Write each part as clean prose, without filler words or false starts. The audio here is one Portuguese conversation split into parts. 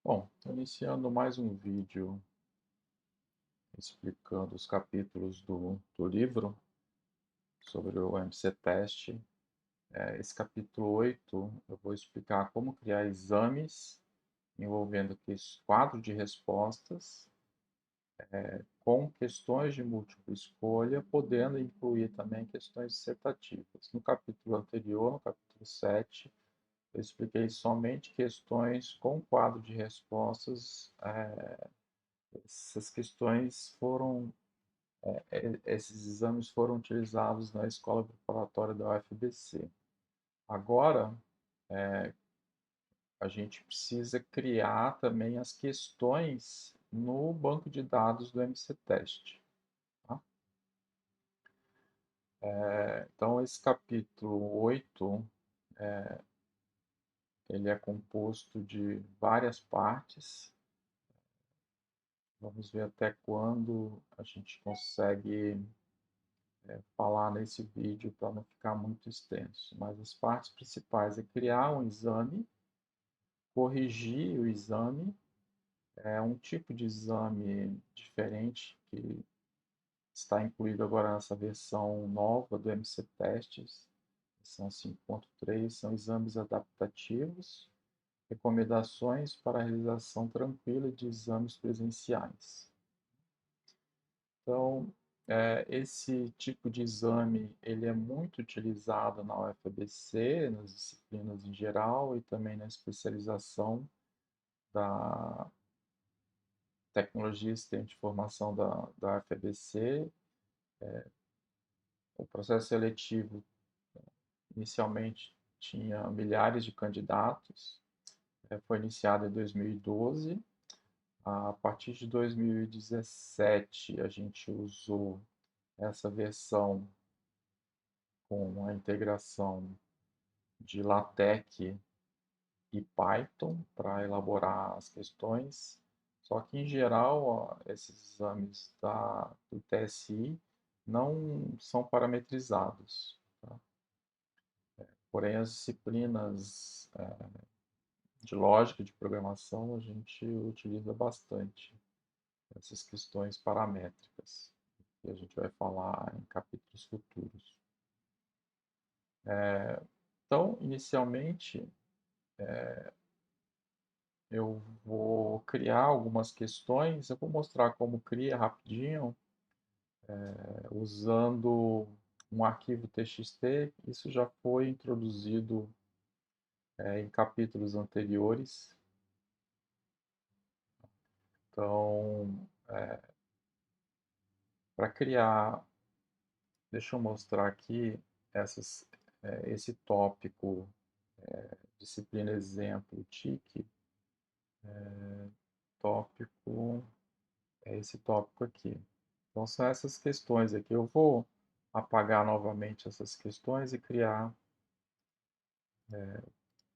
Bom, tô iniciando mais um vídeo explicando os capítulos do livro sobre o MC Teste. Esse capítulo 8 eu vou explicar como criar exames envolvendo quadro de respostas com questões de múltipla escolha, podendo incluir também questões dissertativas. No capítulo anterior, no capítulo 7, eu expliquei somente questões com quadro de respostas. Essas questões foram Esses exames foram utilizados na escola preparatória da UFBC. Agora, a gente precisa criar também as questões no banco de dados do MC-Teste. Tá? Então, esse capítulo 8, ele é composto de várias partes. Vamos ver até quando a gente consegue falar nesse vídeo para não ficar muito extenso. Mas as partes principais é criar um exame, corrigir o exame, é um tipo de exame diferente que está incluído agora nessa versão nova do MC Testes, versão 5.3, são exames adaptativos, recomendações para a realização tranquila de exames presenciais. Então, esse tipo de exame ele é muito utilizado na UFABC, nas disciplinas em geral e também na especialização da tecnologia e sistema de informação da UFABC. O processo seletivo inicialmente tinha milhares de candidatos, foi iniciado em 2012. A partir de 2017, a gente usou essa versão com a integração de LaTeX e Python para elaborar as questões. Só que, em geral, esses exames do TSI não são parametrizados. Tá? Porém, as disciplinas de lógica de programação, a gente utiliza bastante essas questões paramétricas, que a gente vai falar em capítulos futuros. Então, inicialmente, eu vou criar algumas questões, eu vou mostrar como cria rapidinho, usando um arquivo TXT. Isso já foi introduzido em capítulos anteriores. Então, para criar, deixa eu mostrar aqui esse tópico, disciplina exemplo, TIC, tópico, é esse tópico aqui. Então, são essas questões aqui. Eu vou apagar novamente essas questões e criar,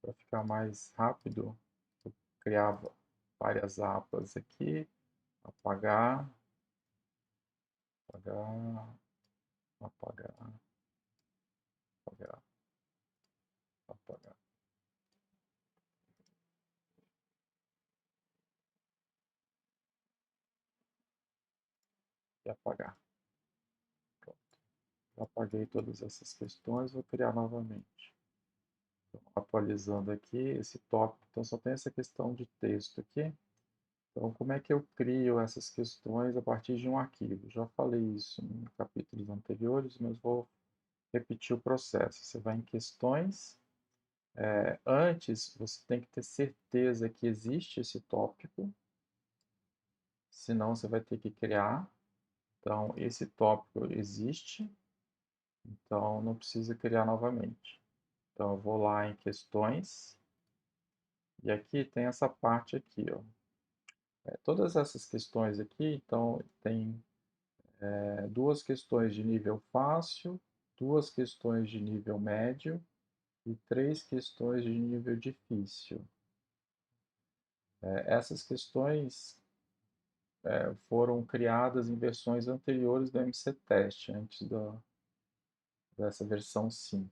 para ficar mais rápido, eu criava várias abas aqui, apagar, apagar, apagar, apagar, apagar e apagar. Pronto. Apaguei todas essas questões, vou criar novamente. Então, atualizando aqui esse tópico, então só tem essa questão de texto aqui. Então, como é que eu crio essas questões a partir de um arquivo? Já falei isso em capítulos anteriores, mas vou repetir o processo. Você vai em questões. Antes, você tem que ter certeza que existe esse tópico, senão você vai ter que criar. Então, esse tópico existe, então não precisa criar novamente. Então, eu vou lá em questões, e aqui tem essa parte aqui, ó. Todas essas questões aqui, então, tem duas questões de nível fácil, duas questões de nível médio e três questões de nível difícil. Essas questões foram criadas em versões anteriores do MC Teste, antes dessa versão 5.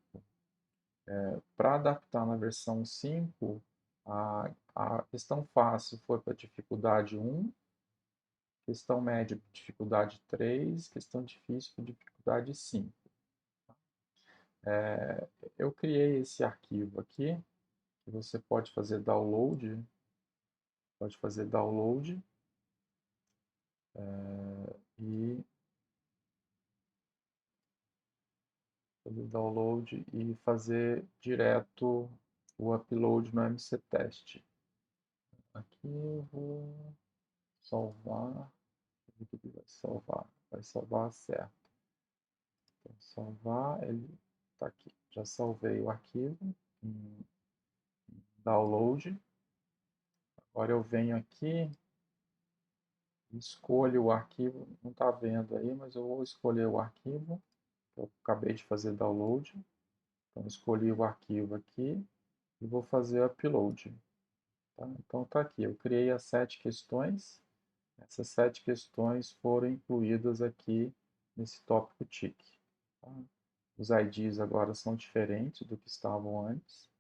Para adaptar na versão 5, A questão fácil foi para dificuldade 1, questão média dificuldade 3, questão difícil para dificuldade 5. Eu criei esse arquivo aqui, que você pode fazer download, e fazer direto o upload no MCTest. Aqui eu vou salvar, vai salvar certo. Então, salvar, ele está aqui. Já salvei o arquivo em download. Agora eu venho aqui, escolho o arquivo, não está vendo aí, mas eu vou escolher o arquivo que eu acabei de fazer download. Então escolhi o arquivo aqui e vou fazer upload. Tá? Então está aqui, eu criei as 7 questões. Essas 7 questões foram incluídas aqui nesse tópico TIC. Tá? Os IDs agora são diferentes do que estavam antes.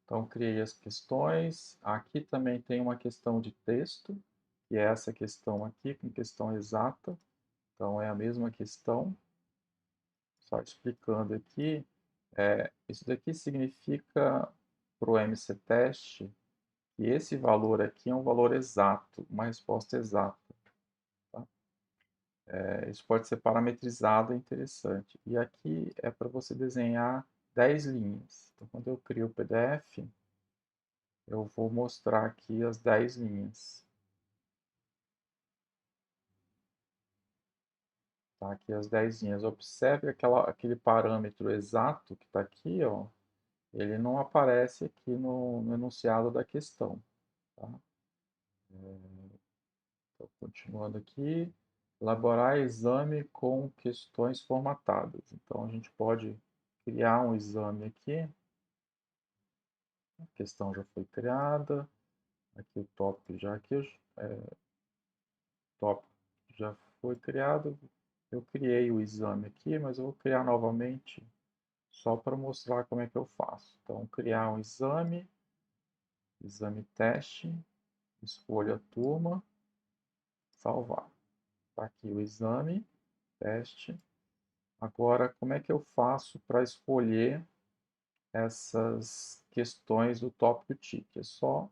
Então, criei as questões. Aqui também tem uma questão de texto, que é essa questão aqui, com questão exata. Então, é a mesma questão. Só explicando aqui, isso daqui significa para o MCTest que esse valor aqui é um valor exato, uma resposta exata. Tá? Isso pode ser parametrizado, é interessante. E aqui é para você desenhar 10 linhas. Então, quando eu crio o PDF, eu vou mostrar aqui as 10 linhas. Tá? Aqui as 10 linhas. Observe aquele parâmetro exato que está aqui, ó, ele não aparece aqui no enunciado da questão. Tá? Então, continuando aqui, elaborar exame com questões formatadas. Então, a gente pode criar um exame aqui. A questão já foi criada. Aqui o tópico top já foi criado. Eu criei o exame aqui, mas eu vou criar novamente só para mostrar como é que eu faço. Então, criar um exame teste, escolho a turma, salvar. Está aqui o exame, teste. Agora, como é que eu faço para escolher essas questões do tópico TIC? É só,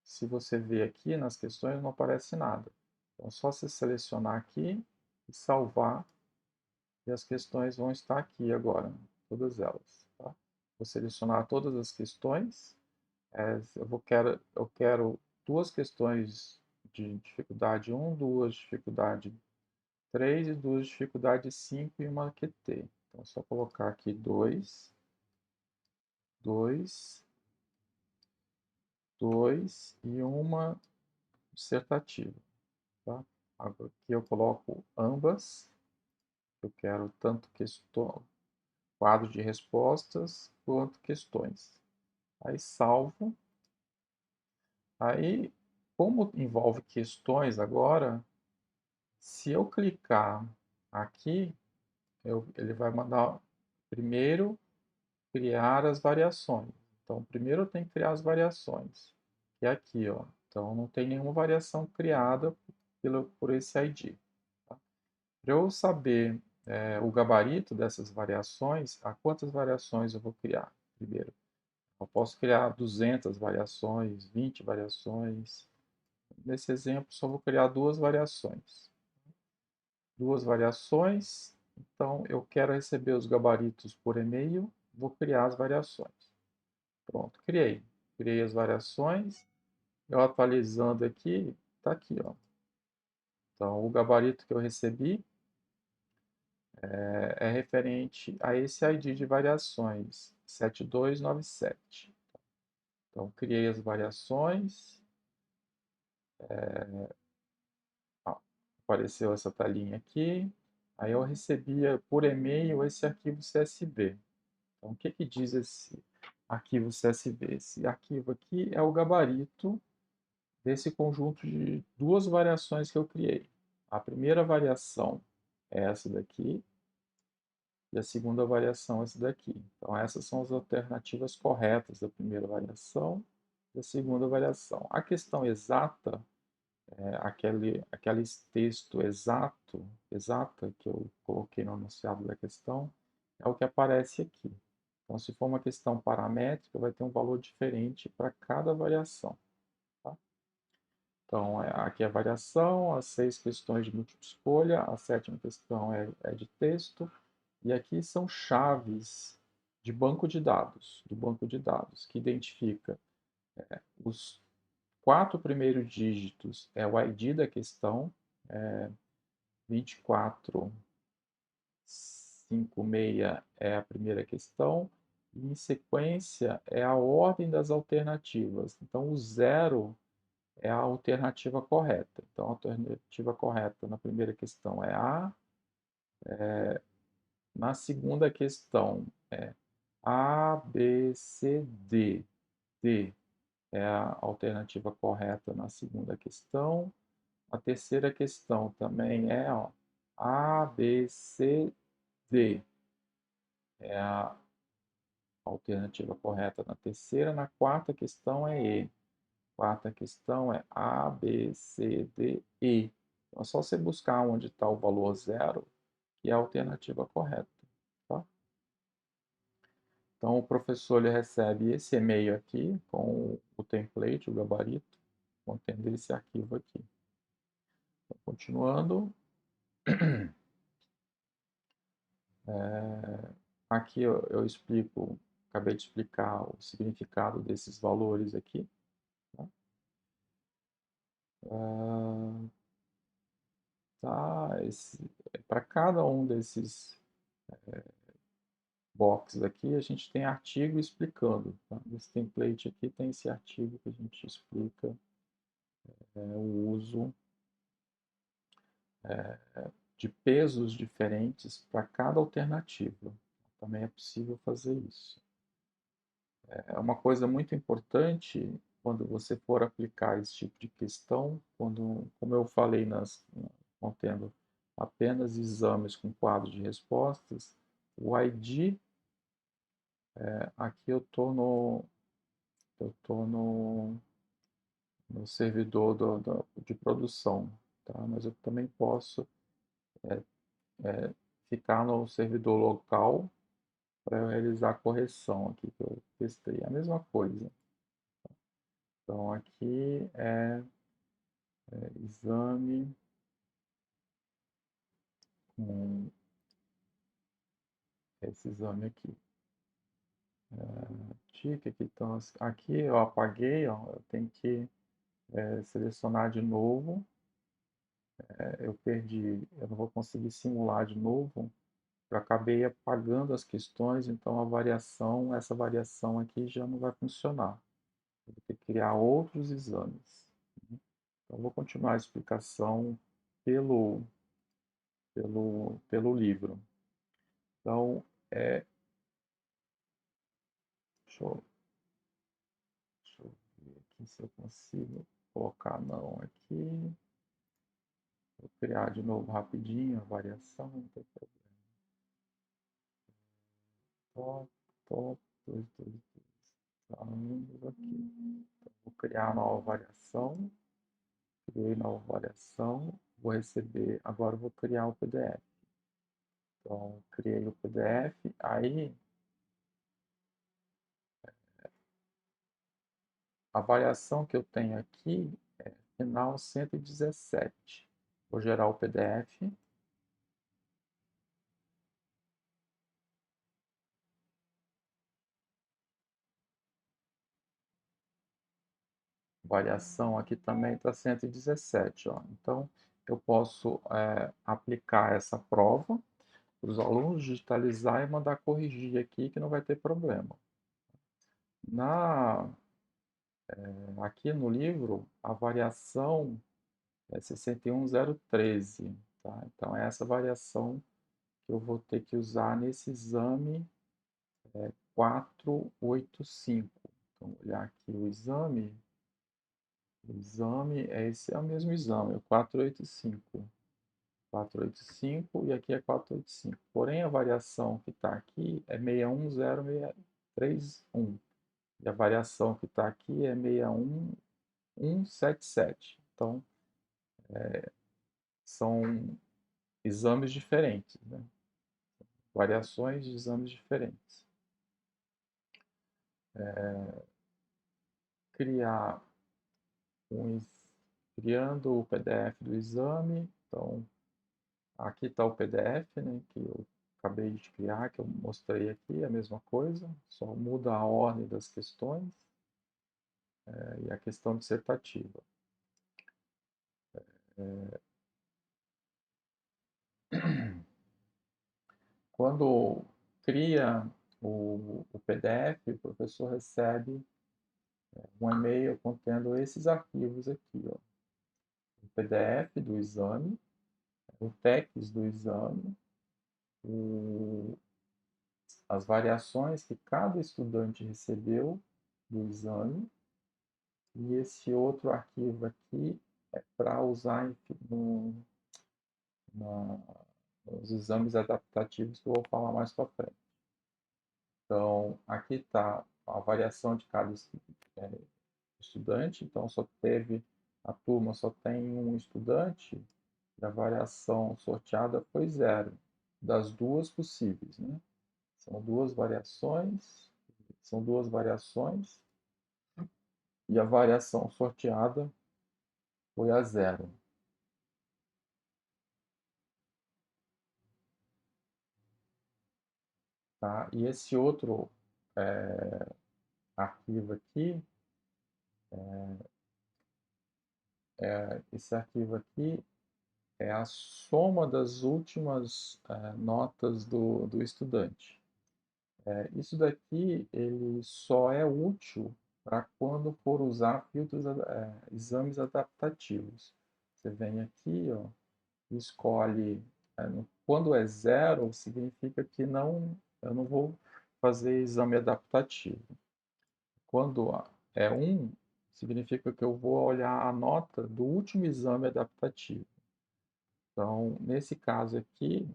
se você ver aqui nas questões, não aparece nada. Então, é só você selecionar aqui e salvar, e as questões vão estar aqui agora, todas elas. Tá? Vou selecionar todas as questões. Eu quero 2 questões de dificuldade 1, 2 de dificuldade 3 e 2 de dificuldade 5 e uma QT. Então, é só colocar aqui 2, 2, 2 e uma dissertativa. Tá? Aqui eu coloco ambas. Eu quero tanto quadro de respostas quanto questões. Aí salvo. Aí, como envolve questões agora, se eu clicar aqui, ele vai mandar primeiro criar as variações. Então, primeiro eu tenho que criar as variações, que é aqui, ó. Então, não tem nenhuma variação criada por esse ID. Tá? Para eu saber o gabarito dessas variações, a quantas variações eu vou criar primeiro? Eu posso criar 200 variações, 20 variações. Nesse exemplo, só vou criar 2 variações. 2 variações, então eu quero receber os gabaritos por e-mail, vou criar as variações. Pronto, criei. Criei as variações, eu atualizando aqui, está aqui, ó. Então, o gabarito que eu recebi é referente a esse ID de variações, 7297. Então, criei as variações, apareceu essa telinha aqui, aí eu recebia por e-mail esse arquivo CSV. Então, o que, que diz esse arquivo CSV? Esse arquivo aqui é o gabarito desse conjunto de 2 variações que eu criei. A primeira variação é essa daqui, e a segunda variação é essa daqui. Então, essas são as alternativas corretas da primeira variação e da segunda variação. A questão exata, aquele texto exata que eu coloquei no enunciado da questão, é o que aparece aqui. Então, se for uma questão paramétrica, vai ter um valor diferente para cada variação. Tá? Então, aqui é a variação, as 6 questões de múltipla escolha, a 7ª questão é de texto, e aqui são chaves de banco de dados, do banco de dados, que identifica os 4 primeiros dígitos, é o ID da questão, 2456 é a primeira questão, e em sequência é a ordem das alternativas. Então, o 0 é a alternativa correta. Então, a alternativa correta na primeira questão é A, na segunda questão é A, B, C, D. D é a alternativa correta na segunda questão. A terceira questão também é A, B, C, D. É a alternativa correta na terceira. Na quarta questão é E. Quarta questão é A, B, C, D, E. Então, é só você buscar onde está o valor zero, que é a alternativa correta. Tá? Então, o professor ele recebe esse e-mail aqui com o template, o gabarito, contendo esse arquivo aqui. Então, continuando, aqui eu explico, acabei de explicar o significado desses valores aqui. Tá? Tá? Para cada um desses boxes aqui, a gente tem artigo explicando. Tá? Nesse template aqui tem esse artigo que a gente explica o uso de pesos diferentes para cada alternativa. Também é possível fazer isso. É uma coisa muito importante quando você for aplicar esse tipo de questão, como eu falei, contendo apenas exames com quadro de respostas, o ID, aqui eu estou no servidor de produção, tá? Mas eu também posso ficar no servidor local para eu realizar a correção aqui que eu testei. A mesma coisa. Então, aqui exame com esse exame aqui. Tique aqui, então, aqui eu apaguei, ó, eu tenho que selecionar de novo. Eu perdi, eu não vou conseguir simular de novo. Eu acabei apagando as questões, então essa variação aqui já não vai funcionar. Eu vou ter que criar outros exames. Então, vou continuar a explicação pelo livro. Então, deixa eu ver aqui se eu consigo colocar não aqui. Vou criar de novo rapidinho a variação, não tem problema. Top, top, 2, 2, 2. Aqui. Então, vou criar a nova variação. Criei nova variação. Vou receber, agora vou criar o PDF. Então, criei o PDF. Aí, a variação que eu tenho aqui é final 117. Vou gerar o PDF. Variação aqui também está 117. Ó. Então, eu posso aplicar essa prova para os alunos, digitalizar e mandar corrigir aqui, que não vai ter problema. Aqui no livro, a variação é 61013. Tá? Então, é essa variação que eu vou ter que usar nesse exame 485. Então, vou olhar aqui o exame. O exame, esse é o mesmo exame, o 485. 485 e aqui é 485. Porém, a variação que está aqui é 61031. E a variação que está aqui é 61177. Então, são exames diferentes, né? Variações de exames diferentes. Criar criando o PDF do exame. Então, aqui está o PDF, né, que eu acabei de criar, que eu mostrei aqui, a mesma coisa, só muda a ordem das questões e a questão dissertativa. Quando cria o PDF, o professor recebe um e-mail contendo esses arquivos aqui, ó. O PDF do exame, o TECS do exame, as variações que cada estudante recebeu do exame, e esse outro arquivo aqui é para usar nos exames adaptativos que eu vou falar mais para frente. Então, aqui está a variação de cada estudante, então a turma só tem um estudante, e a variação sorteada foi 0, das duas possíveis, né? São duas variações, e a variação sorteada foi a 0. Tá? E esse outro arquivo aqui, esse arquivo aqui é a soma das últimas notas do estudante. Isso daqui ele só é útil para quando for usar exames adaptativos. Você vem aqui, ó, e escolhe. Quando é 0, significa que eu não vou fazer exame adaptativo. Quando é 1, significa que eu vou olhar a nota do último exame adaptativo. Então, nesse caso aqui,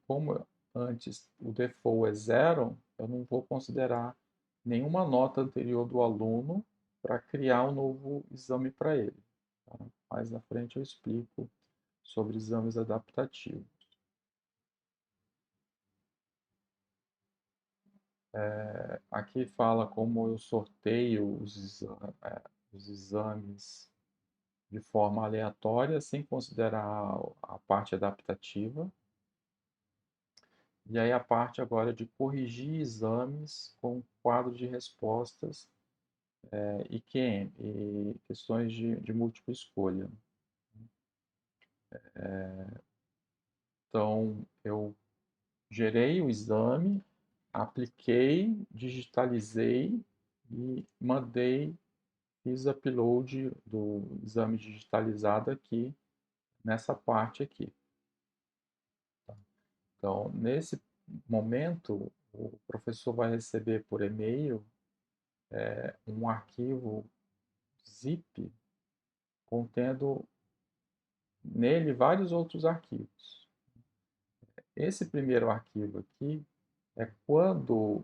como antes o default é 0, eu não vou considerar nenhuma nota anterior do aluno para criar um novo exame para ele. Tá? Mais na frente eu explico sobre exames adaptativos. Aqui fala como eu sorteio os exames de forma aleatória, sem considerar a parte adaptativa. E aí a parte agora de corrigir exames com quadro de respostas IQM, e questões de múltipla escolha. Então, eu gerei o exame, apliquei, digitalizei e fiz upload do exame digitalizado aqui, nessa parte aqui. Então, nesse momento, o professor vai receber por e-mail um arquivo zip contendo nele vários outros arquivos. Esse primeiro arquivo aqui é quando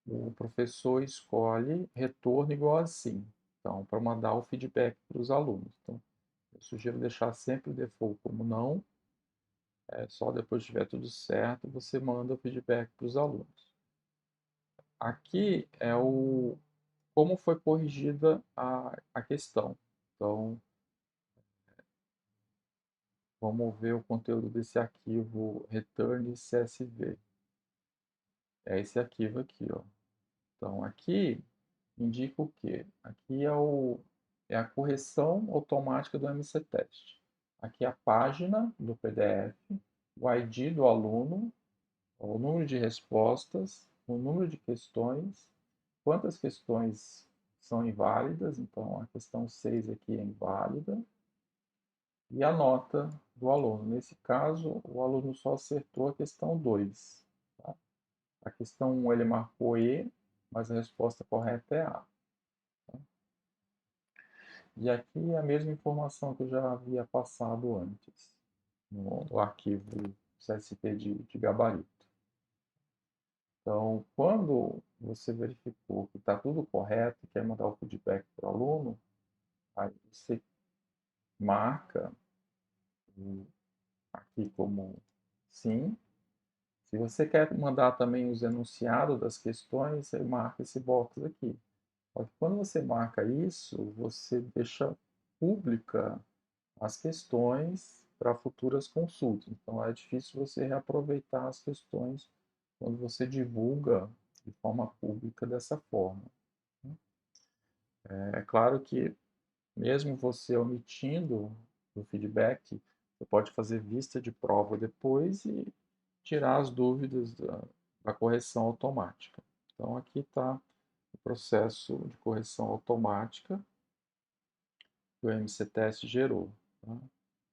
o professor escolhe retorno igual a sim. Então, para mandar o feedback para os alunos. Então, eu sugiro deixar sempre o default como não. Só depois de tiver tudo certo, você manda o feedback para os alunos. Aqui é como foi corrigida a questão. Então, vamos ver o conteúdo desse arquivo return CSV. É esse arquivo aqui, ó. Então, aqui indica o quê? Aqui é a correção automática do MC-Teste. Aqui é a página do PDF, o ID do aluno, o número de respostas, o número de questões, quantas questões são inválidas, então a questão 6 aqui é inválida, e a nota do aluno. Nesse caso, o aluno só acertou a questão 2. Tá? A questão 1 ele marcou E, mas a resposta correta é A. Tá? E aqui é a mesma informação que eu já havia passado antes. no arquivo CSV de gabarito. Então, quando você verificou que está tudo correto e quer mandar o feedback para o aluno, aí você marca aqui como sim. Se você quer mandar também os enunciados das questões, você marca esse box aqui. Só que quando você marca isso, você deixa pública as questões para futuras consultas. Então, é difícil você reaproveitar as questões quando você divulga de forma pública dessa forma. É claro que, mesmo você omitindo o feedback, você pode fazer vista de prova depois e tirar as dúvidas da correção automática. Então, aqui está o processo de correção automática que o MCTest gerou. Tá?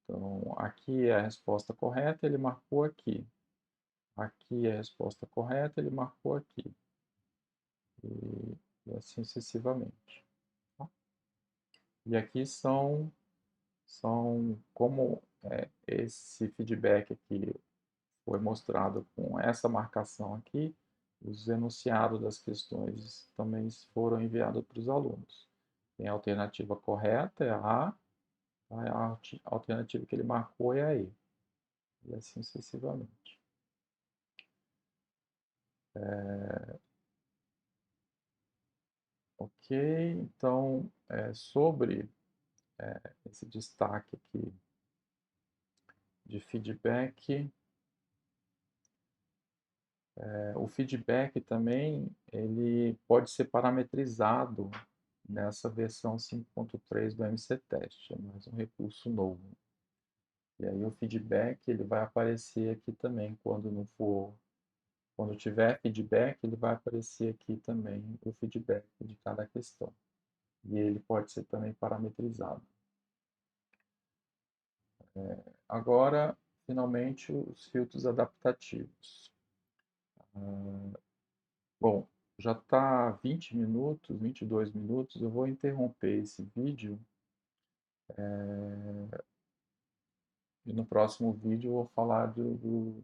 Então, aqui é a resposta correta, ele marcou aqui. Aqui é a resposta correta, ele marcou aqui. E assim sucessivamente. Tá? E aqui são como esse feedback aqui foi mostrado com essa marcação aqui, os enunciados das questões também foram enviados para os alunos. Tem a alternativa correta, é a A alternativa que ele marcou é a E, e assim sucessivamente. Ok, então, sobre esse destaque aqui de feedback, o feedback também ele pode ser parametrizado nessa versão 5.3 do MCTest, é mais um recurso novo. E aí o feedback ele vai aparecer aqui também quando tiver feedback, ele vai aparecer aqui também o feedback de cada questão. E ele pode ser também parametrizado. Agora, finalmente, os filtros adaptativos. Bom, já está 20 minutos, 22 minutos, eu vou interromper esse vídeo e no próximo vídeo eu vou falar dos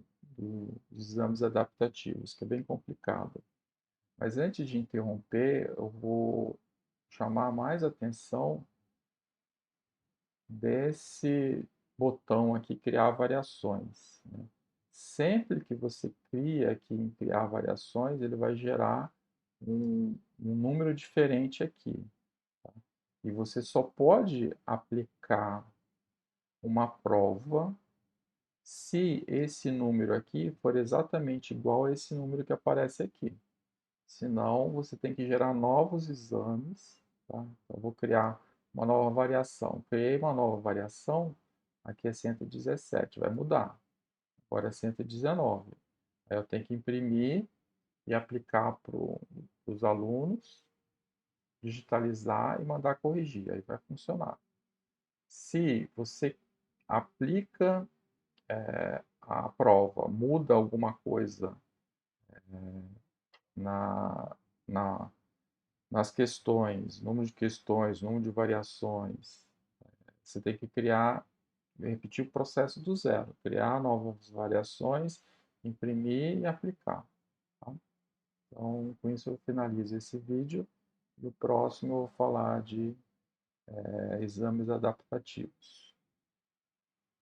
exames adaptativos, que é bem complicado. Mas antes de interromper, eu vou chamar mais atenção desse botão aqui, criar variações. Né? Sempre que você cria aqui em criar variações, ele vai gerar um número diferente aqui. Tá? E você só pode aplicar uma prova se esse número aqui for exatamente igual a esse número que aparece aqui. Senão, você tem que gerar novos exames. Tá? Então, eu vou criar uma nova variação. Criei uma nova variação, aqui é 117, vai mudar. Agora é 119. Aí eu tenho que imprimir e aplicar para os alunos, digitalizar e mandar corrigir. Aí vai funcionar. Se você aplica a prova, muda alguma coisa na, na, nas questões, número de variações, você tem que repetir o processo do zero, criar novas variações, imprimir e aplicar. Tá? Então, com isso eu finalizo esse vídeo. No próximo eu vou falar de exames adaptativos.